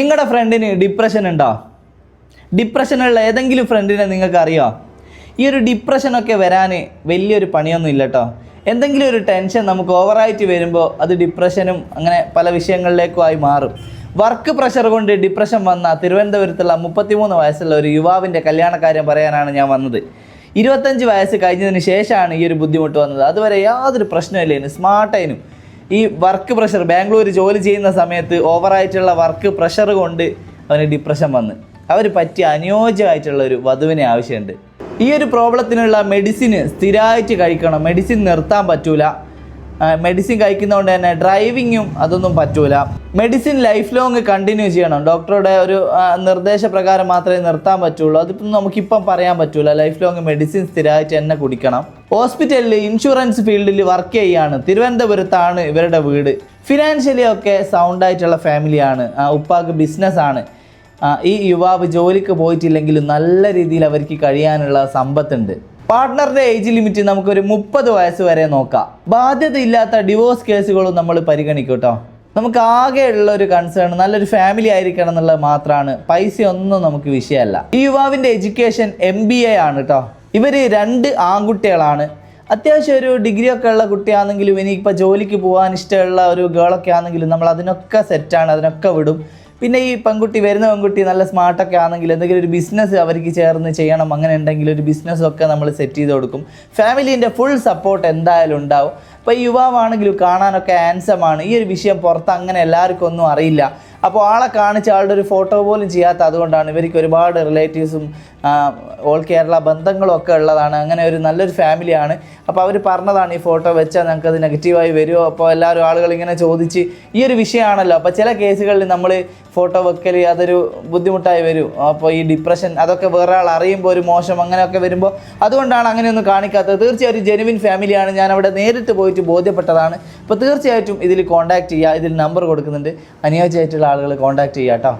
നിങ്ങളുടെ ഫ്രണ്ടിന് ഡിപ്രഷൻ ഉണ്ടോ? ഡിപ്രഷനുള്ള ഏതെങ്കിലും ഫ്രണ്ടിനെ നിങ്ങൾക്ക് അറിയോ? ഈ ഒരു ഡിപ്രഷനൊക്കെ വരാൻ വലിയൊരു പണിയൊന്നും ഇല്ല കേട്ടോ. എന്തെങ്കിലും ഒരു ടെൻഷൻ നമുക്ക് ഓവറായിട്ട് വരുമ്പോൾ അത് ഡിപ്രഷനും അങ്ങനെ പല വിഷയങ്ങളിലേക്കും ആയി മാറും. വർക്ക് പ്രഷർ കൊണ്ട് ഡിപ്രഷൻ വന്ന തിരുവനന്തപുരത്തുള്ള 33 വയസ്സുള്ള ഒരു യുവാവിൻ്റെ കല്യാണക്കാര്യം പറയാനാണ് ഞാൻ വന്നത്. 25 വയസ്സ് കഴിഞ്ഞതിന് ശേഷമാണ് ഈ ഒരു ബുദ്ധിമുട്ട് വന്നത്. അതുവരെ യാതൊരു പ്രശ്നമില്ലേനും സ്മാർട്ടായിരുന്നു. ഈ വർക്ക് പ്രഷർ, ബാംഗ്ലൂർ ജോലി ചെയ്യുന്ന സമയത്ത് ഓവറായിട്ടുള്ള വർക്ക് പ്രഷർ കൊണ്ട് അവന് ഡിപ്രഷൻ വന്ന് അവർ പറ്റിയ അനുയോജ്യമായിട്ടുള്ള ഒരു വധുവിനെ ആവശ്യമുണ്ട്. ഈ ഒരു പ്രോബ്ലത്തിനുള്ള മെഡിസിൻ സ്ഥിരമായിട്ട് കഴിക്കണം. മെഡിസിൻ നിർത്താൻ പറ്റൂല. മെഡിസിൻ കഴിക്കുന്നതുകൊണ്ട് തന്നെ ഡ്രൈവിങ്ങും അതൊന്നും പറ്റൂല. മെഡിസിൻ ലൈഫ് ലോങ് കണ്ടിന്യൂ ചെയ്യണം. ഡോക്ടറുടെ ഒരു നിർദ്ദേശപ്രകാരം മാത്രമേ നിർത്താൻ പറ്റുള്ളൂ. അതിപ്പം നമുക്കിപ്പം പറയാൻ പറ്റൂല. ലൈഫ് ലോങ് മെഡിസിൻ സ്ഥിരമായിട്ട് തന്നെ കുടിക്കണം. ഹോസ്പിറ്റലിൽ ഇൻഷുറൻസ് ഫീൽഡിൽ വർക്ക് ചെയ്യുകയാണ്. തിരുവനന്തപുരത്താണ് ഇവരുടെ വീട്. ഫിനാൻഷ്യലി ഒക്കെ സൗണ്ടായിട്ടുള്ള ഫാമിലിയാണ്. ഉപ്പാക്ക് ബിസിനസ്സാണ്. ഈ യുവാവ് ജോലിക്ക് പോയിട്ടില്ലെങ്കിലും നല്ല രീതിയിൽ അവർക്ക് കഴിയാനുള്ള സമ്പത്തുണ്ട്. പാർട്ട്ണറുടെ ഏജ് ലിമിറ്റ് നമുക്കൊരു 30 വയസ്സ് വരെ നോക്കാം. ബാധ്യതയില്ലാത്ത ഡിവോഴ്സ് കേസുകളും നമ്മൾ പരിഗണിക്കും കേട്ടോ. നമുക്ക് ആകെ ഉള്ള ഒരു കൺസേൺ നല്ലൊരു ഫാമിലി ആയിരിക്കണം എന്നുള്ളത് മാത്രമാണ്. പൈസയൊന്നും നമുക്ക് വിഷയമല്ല. ഈ യുവാവിൻ്റെ എഡ്യൂക്കേഷൻ MBA ആണ് കേട്ടോ. ഇവർ 2 ആൺകുട്ടികളാണ്. അത്യാവശ്യം ഒരു ഡിഗ്രി ഒക്കെ ഉള്ള കുട്ടിയാണെങ്കിലും ഇനിയിപ്പോൾ ജോലിക്ക് പോകാൻ ഇഷ്ടമുള്ള ഒരു ഗേളൊക്കെ ആണെങ്കിലും നമ്മൾ അതിനൊക്കെ സെറ്റാണ്, അതിനൊക്കെ വിടും. പിന്നെ ഈ വരുന്ന പെൺകുട്ടി നല്ല സ്മാർട്ടൊക്കെ ആണെങ്കിൽ എന്തെങ്കിലും ഒരു ബിസിനസ് അവർക്ക് ചേർന്ന് ചെയ്യണം, അങ്ങനെ ഉണ്ടെങ്കിൽ ഒരു ബിസിനസ്സൊക്കെ നമ്മൾ സെറ്റ് ചെയ്ത് കൊടുക്കും. ഫാമിലീൻ്റെ ഫുൾ സപ്പോർട്ട് എന്തായാലും ഉണ്ടാവും. അപ്പോൾ ഈ യുവാവാണെങ്കിലും കാണാനൊക്കെ ഹാൻസമാണ്. ഈ ഒരു വിഷയം പുറത്ത് അങ്ങനെ എല്ലാവർക്കും ഒന്നും അറിയില്ല. അപ്പോൾ ആളെ കാണിച്ച് ആളുടെ ഒരു ഫോട്ടോ പോലും ചെയ്യാത്ത അതുകൊണ്ടാണ്. ഇവർക്ക് ഒരുപാട് റിലേറ്റീവ്സും ഓൾ കേരള ബന്ധങ്ങളും ഒക്കെ ഉള്ളതാണ്. അങ്ങനെ ഒരു നല്ലൊരു ഫാമിലിയാണ്. അപ്പോൾ അവർ പറഞ്ഞതാണ് ഈ ഫോട്ടോ വെച്ചാൽ ഞങ്ങൾക്കത് നെഗറ്റീവായി വരുമോ? അപ്പോൾ എല്ലാവരും ആളുകൾ ഇങ്ങനെ ചോദിച്ച് ഈ ഒരു വിഷയമാണല്ലോ. അപ്പോൾ ചില കേസുകളിൽ നമ്മൾ ഫോട്ടോ വെക്കൽ അതൊരു ബുദ്ധിമുട്ടായി വരും. അപ്പോൾ ഈ ഡിപ്രഷൻ അതൊക്കെ വേറെ ആൾ അറിയുമ്പോൾ ഒരു മോശം അങ്ങനെയൊക്കെ വരുമ്പോൾ അതുകൊണ്ടാണ് അങ്ങനെയൊന്നും കാണിക്കാത്തത്. തീർച്ചയായിട്ടും ജെനുവിൻ ഫാമിലിയാണ്. ഞാൻ അവിടെ നേരിട്ട് പോയിട്ട് ബോധ്യപ്പെട്ടതാണ്. അപ്പോൾ തീർച്ചയായിട്ടും ഇതിൽ കോൺടാക്റ്റ് ചെയ്യുക. ഇതിൽ നമ്പർ കൊടുക്കുന്നുണ്ട്. അനുയോജ്യമായിട്ടുള്ള ആളുകൾ കോൺടാക്റ്റ് ചെയ്യുക കേട്ടോ.